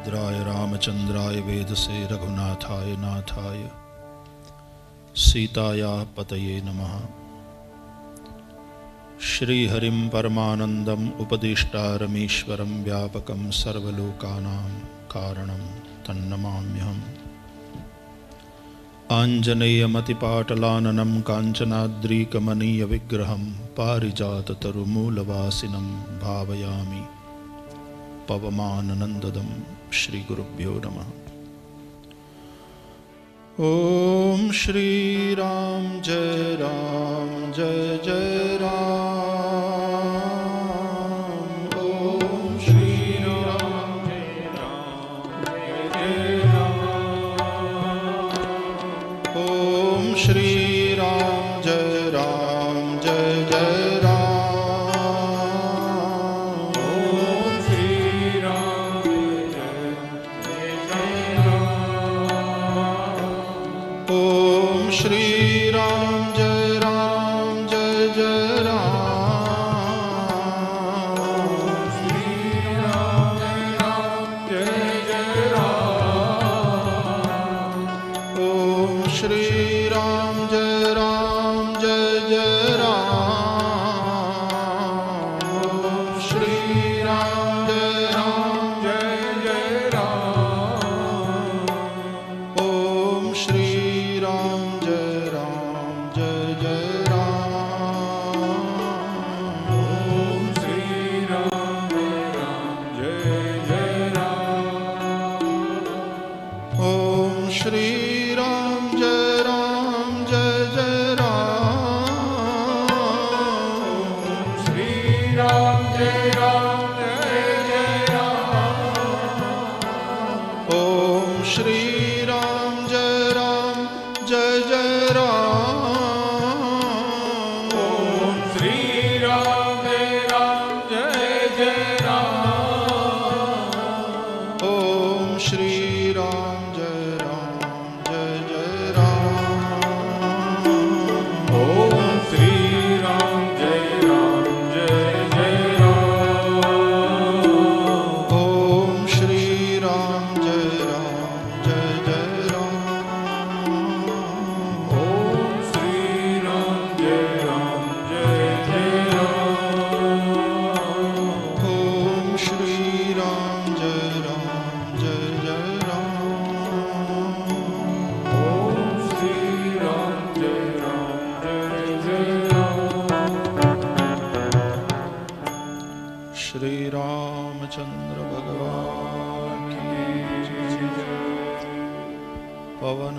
भद्राय रामचंद्राय वेदसे रघुनाथाय नाथाय सीतायाः पतये नमः। श्रीहरिं परमानन्दम् उपदिष्टारमीश्वरं व्यापकं सर्वलोकानां कारणं तन्नमाम्यहम्। आञ्जनेयमतिपाटलाननं काञ्चनाद्रिकमनीयविग्रहं पारिजाततरुमूलवासिनं भावयामि पवमाननन्ददं। श्रीगुरुभ्यो नमः। ओम श्री राम जय जय राम। ओम श्री राम जय राम। ओम श्री राम जय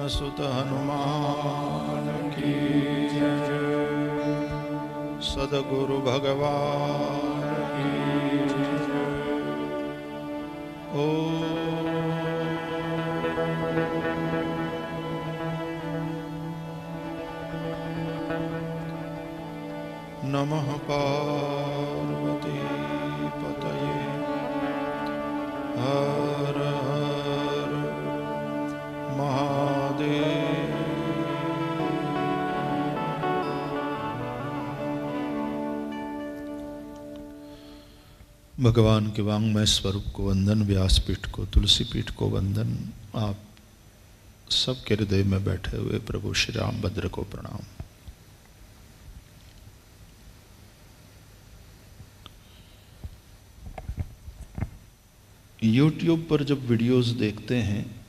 सुत हनुमान की जय। सद्गुरु भगवान की जय। नमः पार्वती पतये हर हर महादेव। भगवान के वांग्मय स्वरूप को वंदन, व्यासपीठ को, तुलसी पीठ को वंदन। आप सबके हृदय में बैठे हुए प्रभु श्री रामभद्र को प्रणाम। YouTube पर जब वीडियोस देखते हैं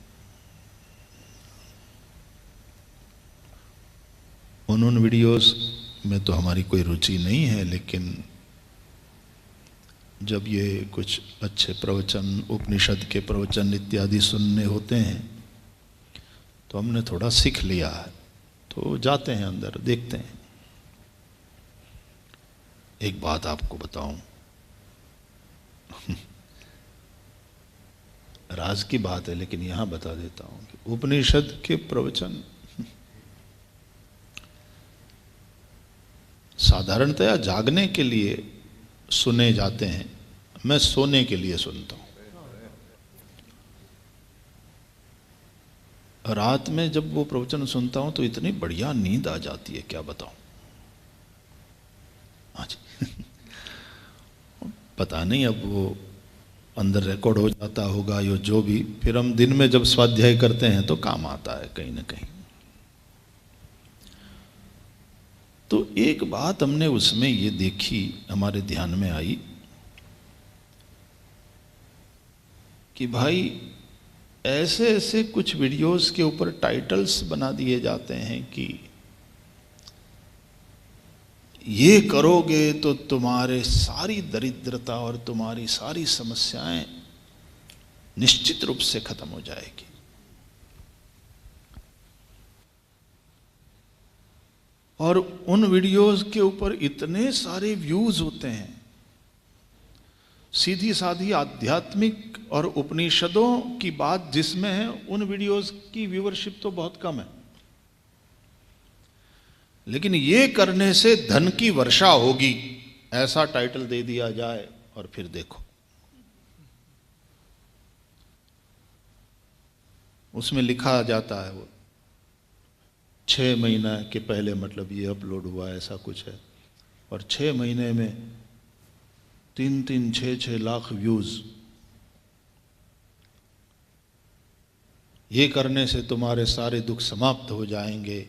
उन वीडियोस में तो हमारी कोई रुचि नहीं है, लेकिन जब ये कुछ अच्छे प्रवचन, उपनिषद के प्रवचन इत्यादि सुनने होते हैं तो हमने थोड़ा सीख लिया है, तो जाते हैं अंदर, देखते हैं। एक बात आपको बताऊं, राज की बात है लेकिन यहां बता देता हूं कि उपनिषद के प्रवचन साधारणतया जागने के लिए सुने जाते हैं। मैं सोने के लिए सुनता हूं। रात में जब वो प्रवचन सुनता हूं तो इतनी बढ़िया नींद आ जाती है, क्या बताऊं। हाँ जी। पता नहीं अब वो अंदर रिकॉर्ड हो जाता होगा या जो भी, फिर हम दिन में जब स्वाध्याय करते हैं तो काम आता है कहीं ना कहीं। तो एक बात हमने उसमें ये देखी, हमारे ध्यान में आई कि भाई ऐसे ऐसे कुछ वीडियोस के ऊपर टाइटल्स बना दिए जाते हैं कि ये करोगे तो तुम्हारे सारी दरिद्रता और तुम्हारी सारी समस्याएं निश्चित रूप से खत्म हो जाएगी। और उन वीडियोस के ऊपर इतने सारे व्यूज होते हैं, सीधी साधी आध्यात्मिक और उपनिषदों की बात जिसमें है, उन वीडियोस की व्यूवरशिप तो बहुत कम है। लेकिन ये करने से धन की वर्षा होगी, ऐसा टाइटल दे दिया जाए और फिर देखो उसमें लिखा जाता है वो 6 महीना के पहले मतलब ये अपलोड हुआ, ऐसा कुछ है, और 6 महीने में 3-3, 6-6 लाख व्यूज। ये करने से तुम्हारे सारे दुख समाप्त हो जाएंगे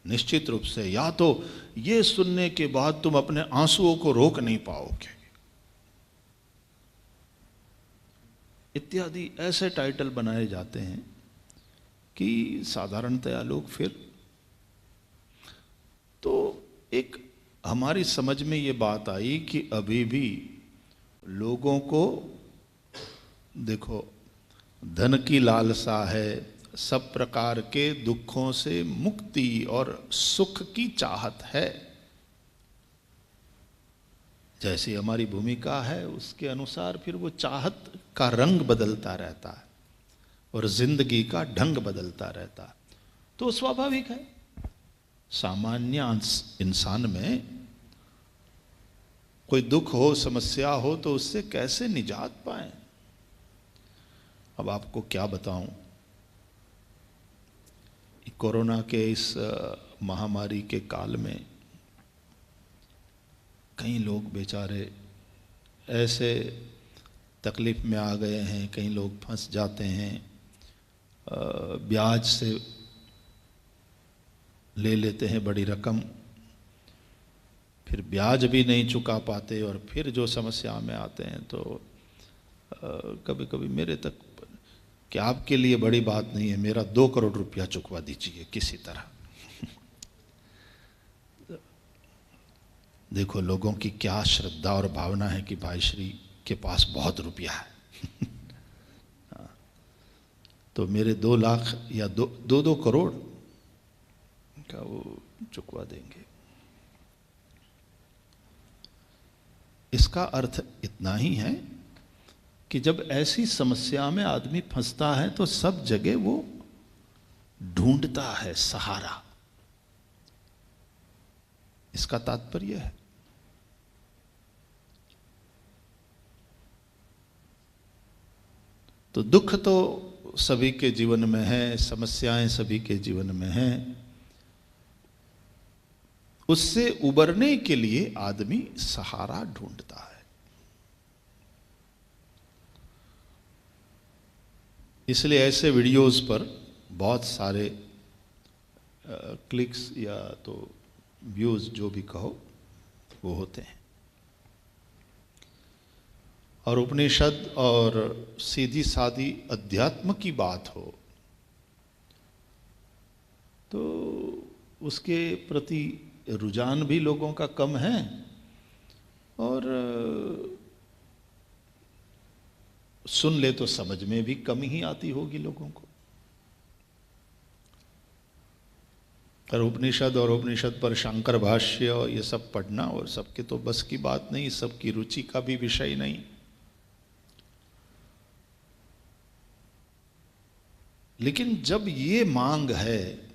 निश्चित रूप से, या तो ये सुनने के बाद तुम अपने आंसुओं को रोक नहीं पाओगे, इत्यादि ऐसे टाइटल बनाए जाते हैं कि साधारणतया लोग फिर तो एक हमारी समझ में ये बात आई कि अभी भी लोगों को देखो धन की लालसा है, सब प्रकार के दुखों से मुक्ति और सुख की चाहत है। जैसी हमारी भूमिका है उसके अनुसार फिर वो चाहत का रंग बदलता रहता है और जिंदगी का ढंग बदलता रहता है। तो स्वाभाविक है सामान्य इंसान में कोई दुख हो, समस्या हो तो उससे कैसे निजात पाए। अब आपको क्या बताऊं, कोरोना के इस महामारी के काल में कई लोग बेचारे ऐसे तकलीफ में आ गए हैं, कई लोग फंस जाते हैं, ब्याज से ले लेते हैं बड़ी रकम, फिर ब्याज भी नहीं चुका पाते और फिर जो समस्या में आते हैं तो कभी कभी मेरे तक कि आपके लिए बड़ी बात नहीं है, मेरा 2 करोड़ रुपया चुकवा दीजिए किसी तरह। देखो लोगों की क्या श्रद्धा और भावना है कि भाई श्री के पास बहुत रुपया है तो मेरे 2 लाख या 2 करोड़ का वो चुकवा देंगे। इसका अर्थ इतना ही है कि जब ऐसी समस्या में आदमी फंसता है तो सब जगह वो ढूंढता है सहारा। इसका तात्पर्य है तो दुख तो सभी के जीवन में है, समस्याएं सभी के जीवन में हैं, उससे उबरने के लिए आदमी सहारा ढूंढता है। इसलिए ऐसे वीडियोस पर बहुत सारे क्लिक्स या तो व्यूज जो भी कहो वो होते हैं। और उपनिषद और सीधी सादी अध्यात्म की बात हो तो उसके प्रति रुझान भी लोगों का कम है और सुन ले तो समझ में भी कम ही आती होगी लोगों को। और उपनिषद और उपनिषद पर शंकर भाष्य ये सब पढ़ना और सबके तो बस की बात नहीं, सबकी रुचि का भी विषय नहीं। लेकिन जब ये मांग है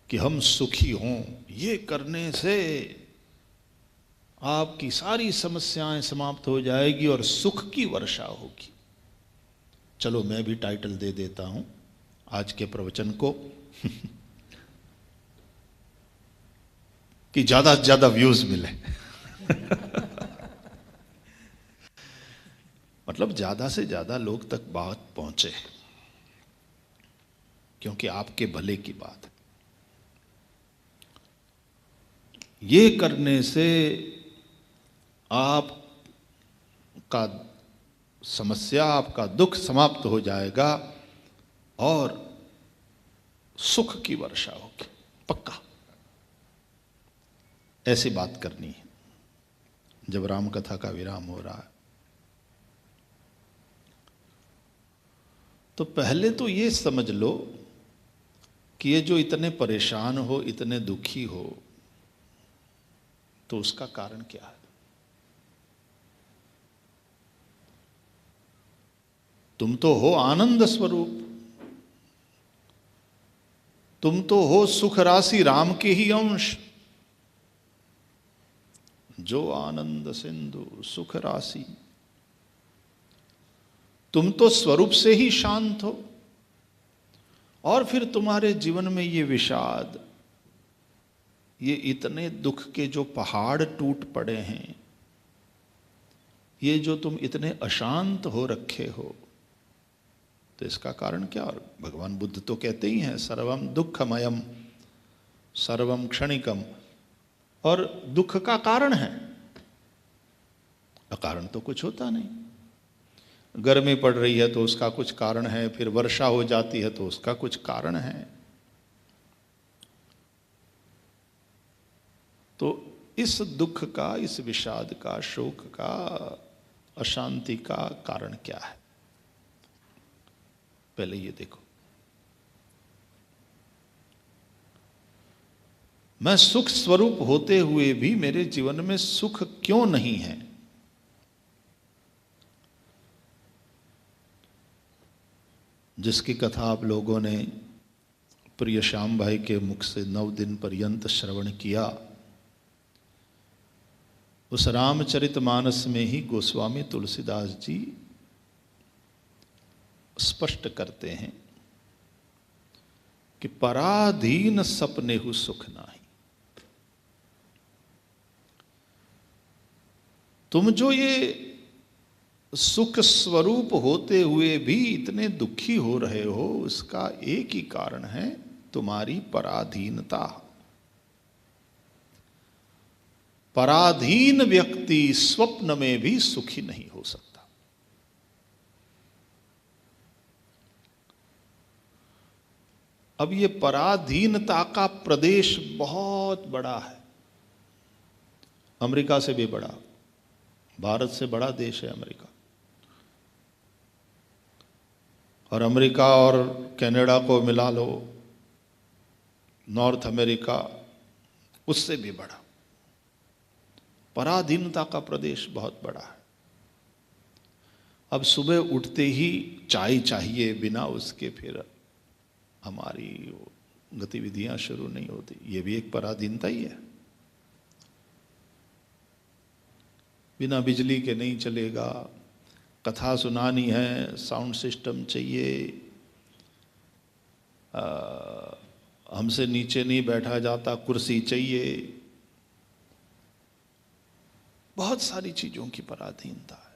कि हम सुखी हों, ये करने से आपकी सारी समस्याएं समाप्त हो जाएगी और सुख की वर्षा होगी। चलो मैं भी टाइटल दे देता हूं आज के प्रवचन को कि ज्यादा से ज्यादा व्यूज मिले मतलब ज्यादा से ज्यादा लोग तक बात पहुंचे, क्योंकि आपके भले की बात है। ये करने से आपका समस्या, आपका दुख समाप्त हो जाएगा और सुख की वर्षा होगी, पक्का। ऐसी बात करनी है जब राम कथा का विराम हो रहा है। तो पहले तो ये समझ लो कि ये जो इतने परेशान हो, इतने दुखी हो, तो उसका कारण क्या है? तुम तो हो आनंद स्वरूप, तुम तो हो सुख राशि राम के ही अंश। जो आनंद सिंधु सुख राशि, तुम तो स्वरूप से ही शांत हो, और फिर तुम्हारे जीवन में ये विषाद, ये इतने दुख के जो पहाड़ टूट पड़े हैं, ये जो तुम इतने अशांत हो रखे हो, तो इसका कारण क्या? और भगवान बुद्ध तो कहते ही हैं सर्वम दुखमयम सर्वम क्षणिकम, और दुख का कारण है, अकारण तो कुछ होता नहीं। गर्मी पड़ रही है तो उसका कुछ कारण है, फिर वर्षा हो जाती है तो उसका कुछ कारण है। तो इस दुख का, इस विषाद का, शोक का, अशांति का कारण क्या है? पहले ये देखो, मैं सुख स्वरूप होते हुए भी मेरे जीवन में सुख क्यों नहीं है? जिसकी कथा आप लोगों ने प्रिय श्याम भाई के मुख से 9 दिन पर्यंत श्रवण किया, उस रामचरितमानस में ही गोस्वामी तुलसीदास जी स्पष्ट करते हैं कि पराधीन सपनेहु सुख नाही। तुम जो ये सुख स्वरूप होते हुए भी इतने दुखी हो रहे हो, उसका एक ही कारण है, तुम्हारी पराधीनता। पराधीन व्यक्ति स्वप्न में भी सुखी नहीं हो सकता। अब ये पराधीनता का प्रदेश बहुत बड़ा है, अमेरिका से भी बड़ा, भारत से बड़ा देश है अमेरिका। और अमेरिका और कनाडा को मिला लो, नॉर्थ अमेरिका, उससे भी बड़ा। पराधीनता का प्रदेश बहुत बड़ा है। अब सुबह उठते ही चाय चाहिए, बिना उसके फिर हमारी गतिविधियां शुरू नहीं होती। ये भी एक पराधीनता ही है। बिना बिजली के नहीं चलेगा, कथा सुनानी है, साउंड सिस्टम चाहिए, हमसे नीचे नहीं बैठा जाता, कुर्सी चाहिए, बहुत सारी चीजों की पराधीनता है।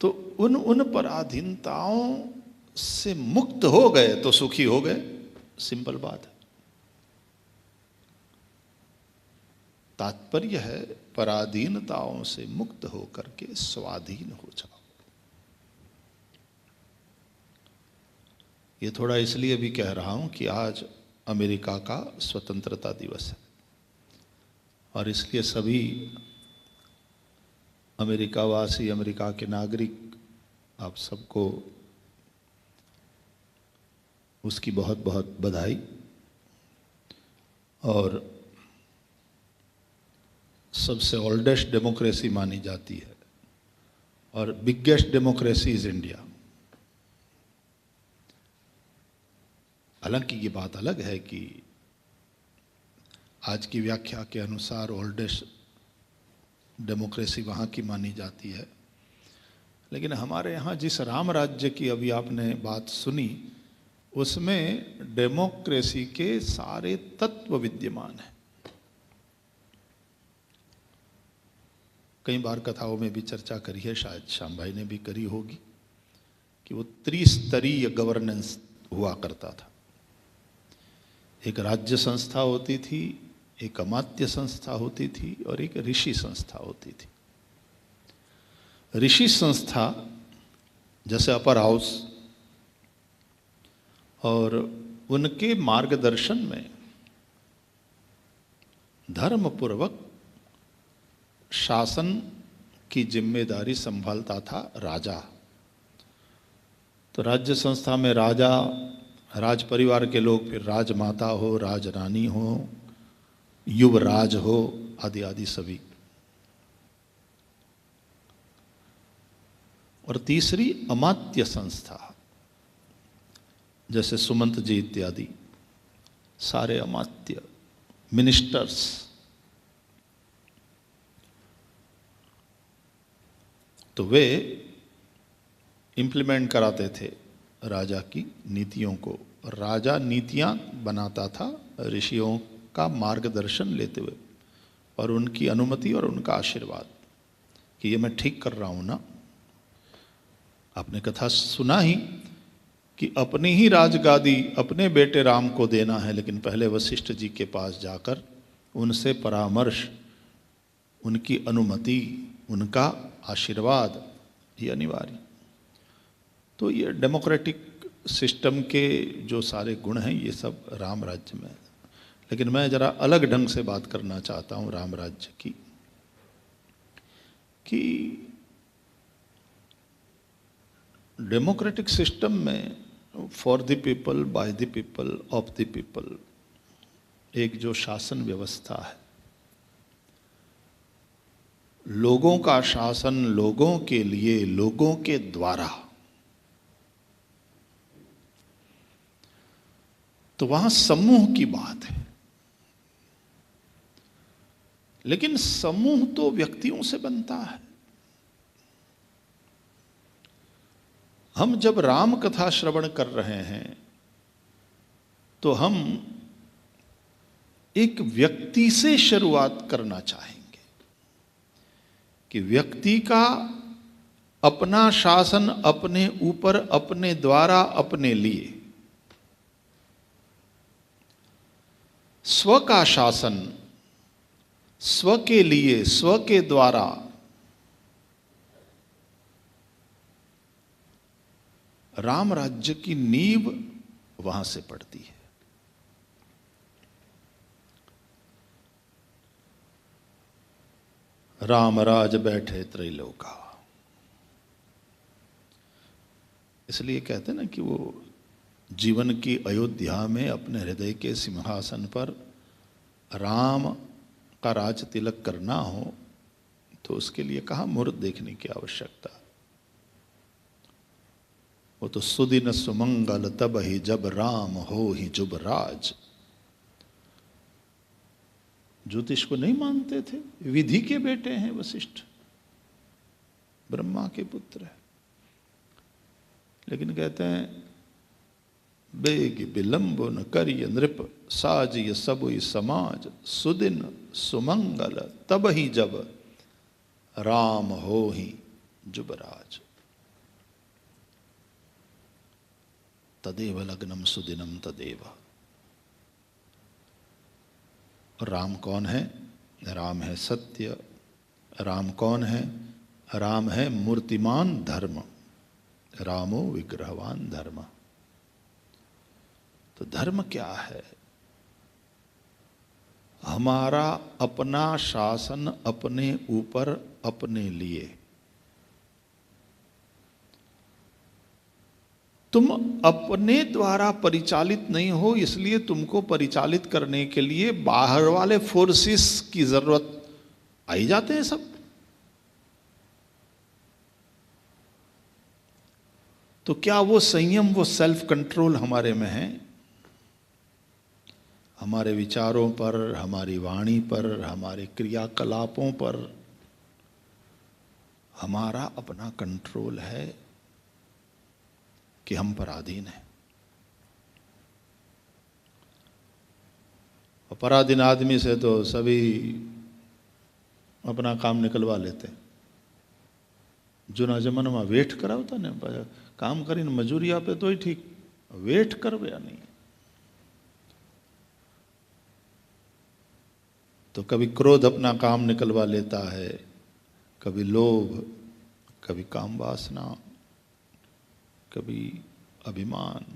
तो उन पराधीनताओं से मुक्त हो गए तो सुखी हो गए, सिंपल बात है। तात्पर्य है पराधीनताओं से मुक्त होकर के स्वाधीन हो जाओ। ये थोड़ा इसलिए भी कह रहा हूं कि आज अमेरिका का स्वतंत्रता दिवस है, और इसलिए सभी अमेरिका वासी, अमेरिका के नागरिक, आप सबको उसकी बहुत बहुत बधाई। और सबसे ओल्डेस्ट डेमोक्रेसी मानी जाती है, और बिगेस्ट डेमोक्रेसी इज इंडिया। हालांकि ये बात अलग है कि आज की व्याख्या के अनुसार ओल्डेस्ट डेमोक्रेसी वहाँ की मानी जाती है, लेकिन हमारे यहाँ जिस राम राज्य की अभी आपने बात सुनी, उसमें डेमोक्रेसी के सारे तत्व विद्यमान हैं। कई बार कथाओं में भी चर्चा करी है, शायद श्याम भाई ने भी करी होगी, कि वो त्रिस्तरीय गवर्नेंस हुआ करता था। एक राज्य संस्था होती थी, एक अमात्य संस्था होती थी और एक ऋषि संस्था होती थी। ऋषि संस्था जैसे अपर हाउस, और उनके मार्गदर्शन में धर्मपूर्वक शासन की जिम्मेदारी संभालता था राजा। तो राज्य संस्था में राजा, राज परिवार के लोग, फिर राजमाता हो, राजरानी हो, युवराज हो, आदि आदि सभी। और तीसरी अमात्य संस्था, जैसे सुमंत जी इत्यादि सारे अमात्य, मिनिस्टर्स। तो वे इम्प्लीमेंट कराते थे राजा की नीतियों को। राजा नीतियां बनाता था ऋषियों का मार्गदर्शन लेते हुए, और उनकी अनुमति और उनका आशीर्वाद कि ये मैं ठीक कर रहा हूं ना। आपने कथा सुना ही कि अपनी ही राजगादी अपने बेटे राम को देना है, लेकिन पहले वशिष्ठ जी के पास जाकर उनसे परामर्श, उनकी अनुमति, उनका आशीर्वाद, ये अनिवार्य। तो ये डेमोक्रेटिक सिस्टम के जो सारे गुण हैं ये सब राम राज्य में। लेकिन मैं जरा अलग ढंग से बात करना चाहता हूँ राम राज्य की, कि डेमोक्रेटिक सिस्टम में for the people, by the people, of the people, एक जो शासन व्यवस्था है, लोगों का शासन, लोगों के लिए, लोगों के द्वारा, तो वहां समूह की बात है। लेकिन समूह तो व्यक्तियों से बनता है। हम जब राम कथा श्रवण कर रहे हैं तो हम एक व्यक्ति से शुरुआत करना चाहेंगे कि व्यक्ति का अपना शासन अपने ऊपर, अपने द्वारा, अपने लिए, स्व का शासन स्व के लिए, स्व के द्वारा, राम राज्य की नींव वहां से पड़ती है। राम राज बैठे त्रैलोका, इसलिए कहते हैं ना कि वो जीवन की अयोध्या में अपने हृदय के सिंहासन पर राम का राज तिलक करना हो तो उसके लिए कहाँ मुहूर्त देखने की आवश्यकता। वो तो सुदिन सुमंगल तब ही जब राम हो ही जुब राज। ज्योतिष को नहीं मानते थे, विधि के बेटे हैं वशिष्ठ, ब्रह्मा के पुत्र है, लेकिन कहते हैं बेग विलंब न करिय नृप, साजिय सबुई समाज, सुदिन सुमंगल तब ही जब राम हो ही जुबराज। तदेव लग्नम सुदिनम तदेव। राम कौन है? राम है सत्य। राम कौन है? राम है मूर्तिमान धर्म। रामो विग्रहवान धर्म। तो धर्म क्या है? हमारा अपना शासन अपने ऊपर, अपने लिए। तुम अपने द्वारा परिचालित नहीं हो, इसलिए तुमको परिचालित करने के लिए बाहर वाले फोर्सेस की जरूरत आई जाते हैं सब। तो क्या वो संयम, वो सेल्फ कंट्रोल हमारे में है? हमारे विचारों पर, हमारी वाणी पर, हमारे क्रियाकलापों पर हमारा अपना कंट्रोल है कि हम पराधीन हैं? और पराधीन आदमी से तो सभी अपना काम निकलवा लेते हैं। जूना जमाना में वेठ करावता ने, काम करीने मजूरी आपे तोय ठीक, वेठ करव्या नहीं। तो कभी क्रोध अपना काम निकलवा लेता है, कभी लोभ, कभी काम वासना, कभी अभिमान।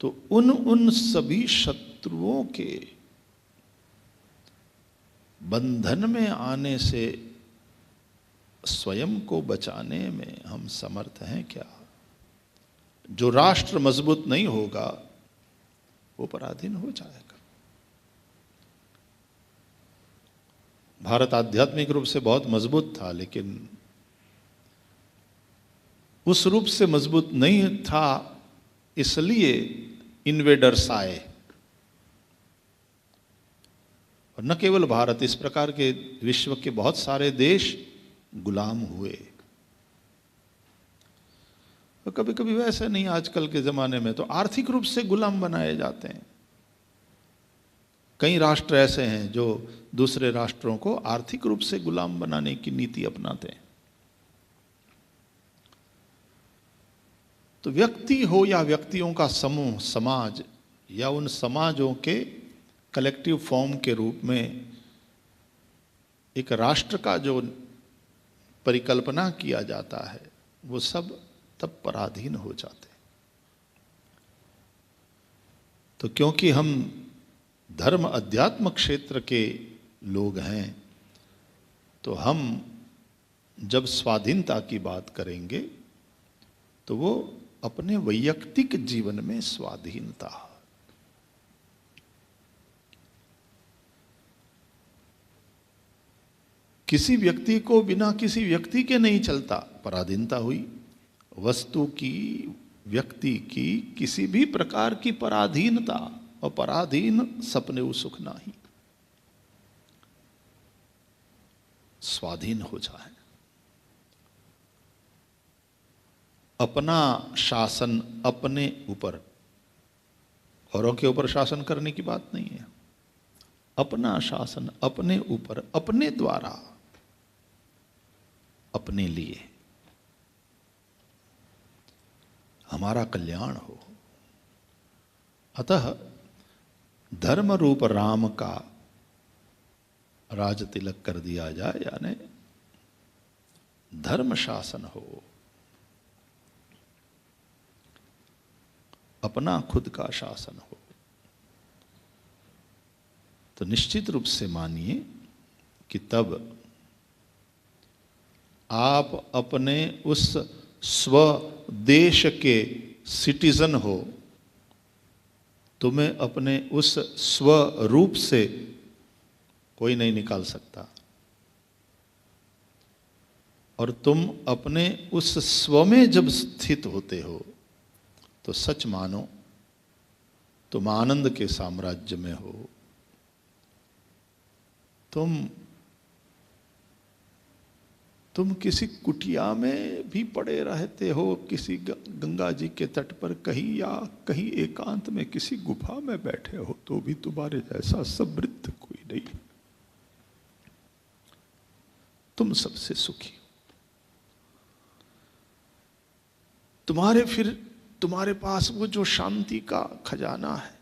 तो उन सभी शत्रुओं के बंधन में आने से स्वयं को बचाने में हम समर्थ हैं क्या? जो राष्ट्र मजबूत नहीं होगा वो पराधीन हो जाएगा। भारत आध्यात्मिक रूप से बहुत मजबूत था, लेकिन उस रूप से मजबूत नहीं था, इसलिए इन्वेडर्स आए। और न केवल भारत, इस प्रकार के विश्व के बहुत सारे देश गुलाम हुए। और कभी कभी वैसे नहीं, आजकल के जमाने में तो आर्थिक रूप से गुलाम बनाए जाते हैं। कई राष्ट्र ऐसे हैं जो दूसरे राष्ट्रों को आर्थिक रूप से गुलाम बनाने की नीति अपनाते हैं। तो व्यक्ति हो या व्यक्तियों का समूह, समाज, या उन समाजों के कलेक्टिव फॉर्म के रूप में एक राष्ट्र का जो परिकल्पना किया जाता है, वो सब तब पराधीन हो जाते हैं। तो क्योंकि हम धर्म अध्यात्म क्षेत्र के लोग हैं, तो हम जब स्वाधीनता की बात करेंगे तो वो अपने वैयक्तिक जीवन में स्वाधीनता। किसी व्यक्ति को बिना किसी व्यक्ति के नहीं चलता, पराधीनता हुई। वस्तु की, व्यक्ति की किसी भी प्रकार की पराधीनता, और पराधीन सपने सुख नाही। स्वाधीन हो जाए। अपना शासन अपने ऊपर, औरों के ऊपर शासन करने की बात नहीं है। अपना शासन अपने ऊपर, अपने द्वारा, अपने लिए, हमारा कल्याण हो। अतः धर्म रूप राम का राज तिलक कर दिया जाए, यानी धर्म शासन हो, अपना खुद का शासन हो। तो निश्चित रूप से मानिए कि तब आप अपने उस स्वदेश के सिटीजन हो। तुम्हें अपने उस स्वरूप से कोई नहीं निकाल सकता, और तुम अपने उस स्व में जब स्थित होते हो तो सच मानो तुम आनंद के साम्राज्य में हो। तुम किसी कुटिया में भी पड़े रहते हो, किसी गंगा जी के तट पर कहीं, या कहीं एकांत में किसी गुफा में बैठे हो, तो भी तुम्हारे जैसा समृद्ध कोई नहीं। तुम सबसे सुखी हो। तुम्हारे पास वो जो शांति का खजाना है।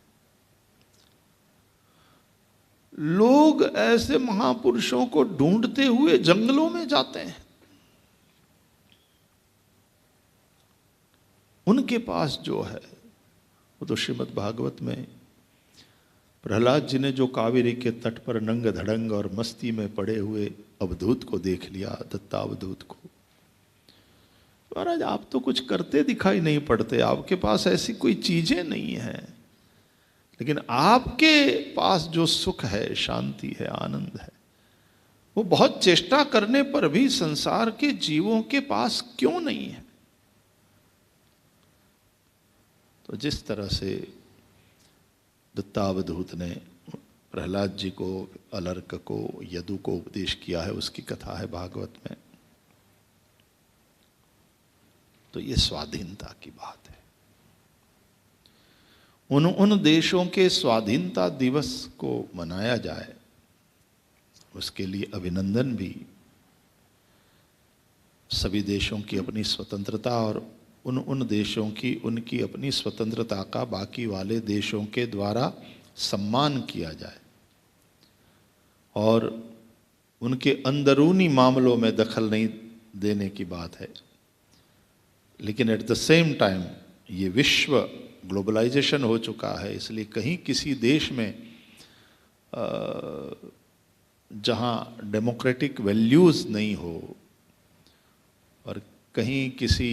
लोग ऐसे महापुरुषों को ढूंढते हुए जंगलों में जाते हैं। उनके पास जो है वो तो श्रीमद् भागवत में प्रहलाद जी ने जो कावेरी के तट पर नंग धड़ंग और मस्ती में पड़े हुए अवधूत को देख लिया, दत्तावधूत को। महाराज आप तो कुछ करते दिखाई नहीं पड़ते, आपके पास ऐसी कोई चीजें नहीं है, लेकिन आपके पास जो सुख है, शांति है, आनंद है, वो बहुत चेष्टा करने पर भी संसार के जीवों के पास क्यों नहीं है। तो जिस तरह से दत्तावधूत ने प्रहलाद जी को, अलर्क को, यदु को उपदेश किया है, उसकी कथा है भागवत में। तो ये स्वाधीनता की बात है। उन देशों के स्वाधीनता दिवस को मनाया जाए, उसके लिए अभिनंदन भी सभी देशों की अपनी स्वतंत्रता और उन देशों की उनकी अपनी स्वतंत्रता का बाकी वाले देशों के द्वारा सम्मान किया जाए और उनके अंदरूनी मामलों में दखल नहीं देने की बात है। लेकिन एट द सेम टाइम ये विश्व ग्लोबलाइजेशन हो चुका है, इसलिए कहीं किसी देश में जहाँ डेमोक्रेटिक वैल्यूज़ नहीं हो और कहीं किसी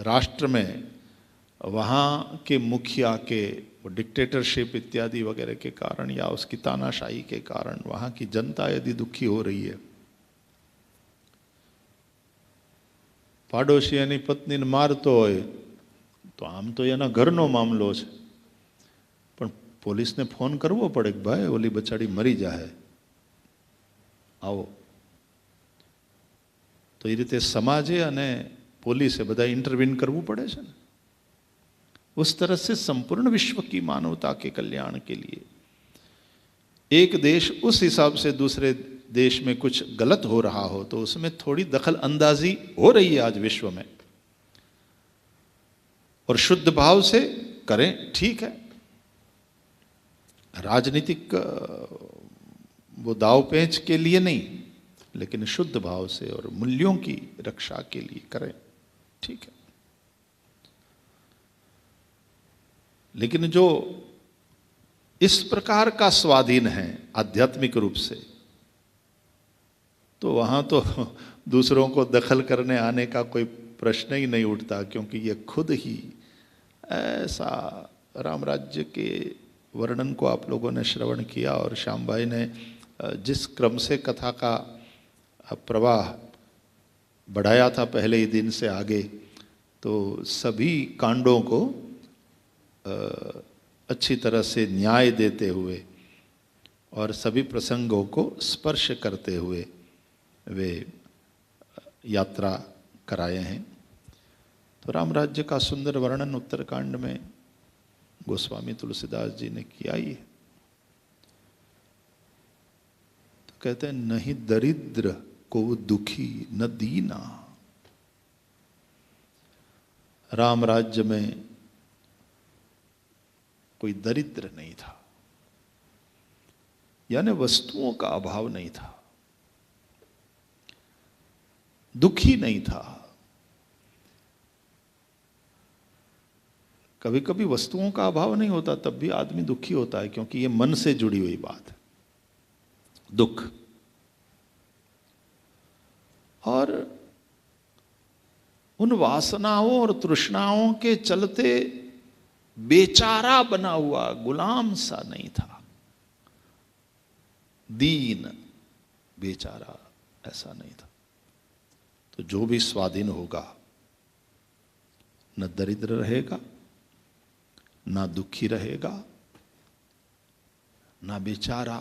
राष्ट्र में वहाँ के मुखिया के डिक्टेटरशिप इत्यादि वगैरह के कारण या उसकी तानाशाही के कारण वहाँ की जनता यदि दुखी हो रही है, પાડોશીની પત્નીને મારતો હોય તો આમ તો એના ઘરનો મામલો છે, પણ પોલીસને ફોન કરવો પડે કે ભાઈ ઓલી બચાડી મરી જાહે, આવો। તો એ રીતે સમાજે અને પોલીસે બધા ઇન્ટરવીન કરવું પડે છે ને। उस तरह से संपूर्ण विश्व की मानवता के कल्याण के लिए एक देश उस हिसाब से दूसरे देश में कुछ गलत हो रहा हो तो उसमें थोड़ी दखल अंदाजी हो रही है आज विश्व में, और शुद्ध भाव से करें, ठीक है। राजनीतिक वो दाव पेंच के लिए नहीं, लेकिन शुद्ध भाव से और मूल्यों की रक्षा के लिए करें, ठीक है। लेकिन जो इस प्रकार का स्वाधीन है आध्यात्मिक रूप से, तो वहाँ तो दूसरों को दखल करने आने का कोई प्रश्न ही नहीं उठता, क्योंकि ये खुद ही ऐसा राम राज्य के वर्णन को आप लोगों ने श्रवण किया और श्याम भाई ने जिस क्रम से कथा का प्रवाह बढ़ाया था पहले ही दिन से आगे, तो सभी कांडों को अच्छी तरह से न्याय देते हुए और सभी प्रसंगों को स्पर्श करते हुए वे यात्रा कराए हैं। तो राम राज्य का सुंदर वर्णन उत्तरकांड में गोस्वामी तुलसीदास जी ने किया ही है। तो कहते हैं नहीं दरिद्र को दुखी न दीना। राम राज्य में कोई दरिद्र नहीं था, यानी वस्तुओं का अभाव नहीं था, दुखी नहीं था। कभी कभी वस्तुओं का अभाव नहीं होता तब भी आदमी दुखी होता है, क्योंकि ये मन से जुड़ी हुई बात है, दुख। और उन वासनाओं और तृष्णाओं के चलते बेचारा बना हुआ गुलाम सा नहीं था, दीन बेचारा ऐसा नहीं था। तो जो भी स्वाधीन होगा न दरिद्र रहेगा, ना दुखी रहेगा, ना बेचारा।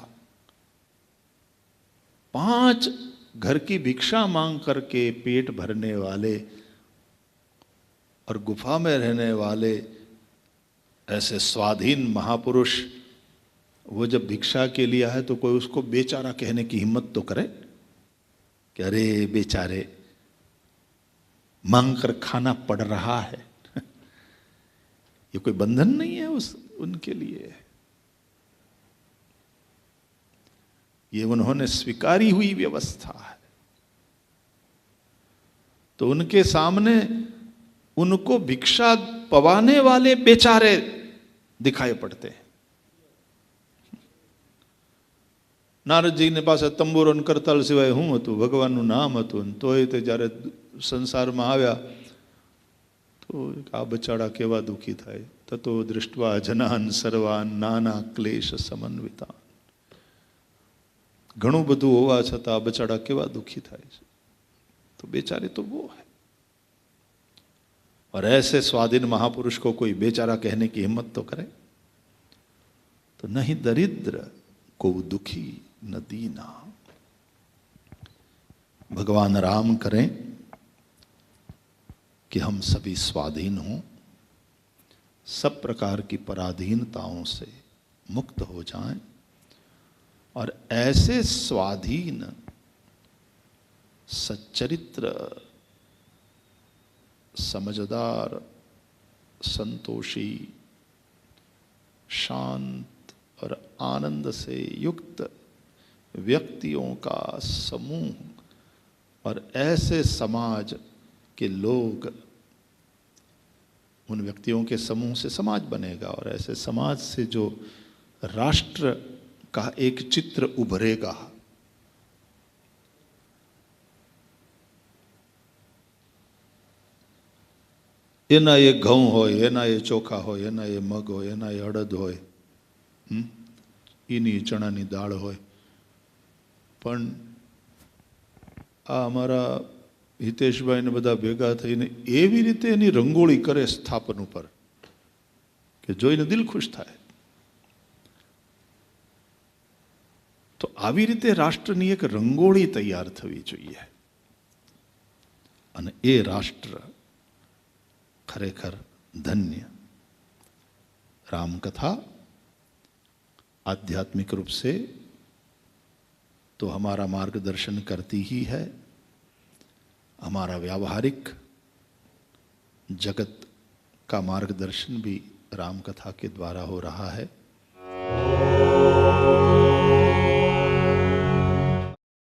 5 घर की भिक्षा मांग करके पेट भरने वाले और गुफा में रहने वाले ऐसे स्वाधीन महापुरुष, वो जब भिक्षा के लिए आए तो कोई उसको बेचारा कहने की हिम्मत तो करे कि अरे बेचारे मांग कर खाना पड़ रहा है। ये कोई बंधन नहीं है उनके लिए, ये उन्होंने स्वीकारी हुई व्यवस्था है। तो उनके सामने उनको भिक्षा पवाने वाले बेचारे दिखाई पड़ते हैं। નારદજીને પાસે તંબુરો અને કરતાલ સિવાય શું હતું? ભગવાનનું નામ હતું। તોય તે જ્યારે સંસારમાં આવ્યા તો આ બચાડા કેવા દુઃખી થાય। તતો દૃષ્ટવા જનાન સર્વાન નાના ક્લેશ સમન્વિતા। ઘણું બધું હોવા છતાં આ બચાડા કેવા દુઃખી થાય છે। तो बेचारे तो वो है। और ऐसे स्वाधीन महापुरुष को कोई बेचारा कहने की हिम्मत तो करे। तो नहीं दरिद्र को दुखी न दीना। भगवान राम करें कि हम सभी स्वाधीन हों, सब प्रकार की पराधीनताओं से मुक्त हो जाएं, और ऐसे स्वाधीन सच्चरित्र समझदार, संतोषी, शांत और आनंद से युक्त व्यक्तियों का समूह और ऐसे समाज के लोग, उन व्यक्तियों के समूह से समाज बनेगा और ऐसे समाज से जो राष्ट्र का एक चित्र उभरेगा। एना ये घऊं होय, एना ये चोखा होय, एना ये मग होय, एना ये अड़द होय, एनी चणानी दाळ होय, पण आ अमारा हितेशभाई ने बधा भेगा थईने एवी रीते एनी रंगोળી करे स्थापन उपर के जोईने दिल खुश थाय। तो आवी रीते राष्ट्रनी एक रंगोળી तैयार थवी जोईए अने ए राष्ट्र खरेखर धन्य। रामकथा आध्यात्मिक रूप से तो हमारा मार्गदर्शन करती ही है, हमारा व्यावहारिक जगत का मार्गदर्शन भी रामकथा के द्वारा हो रहा है।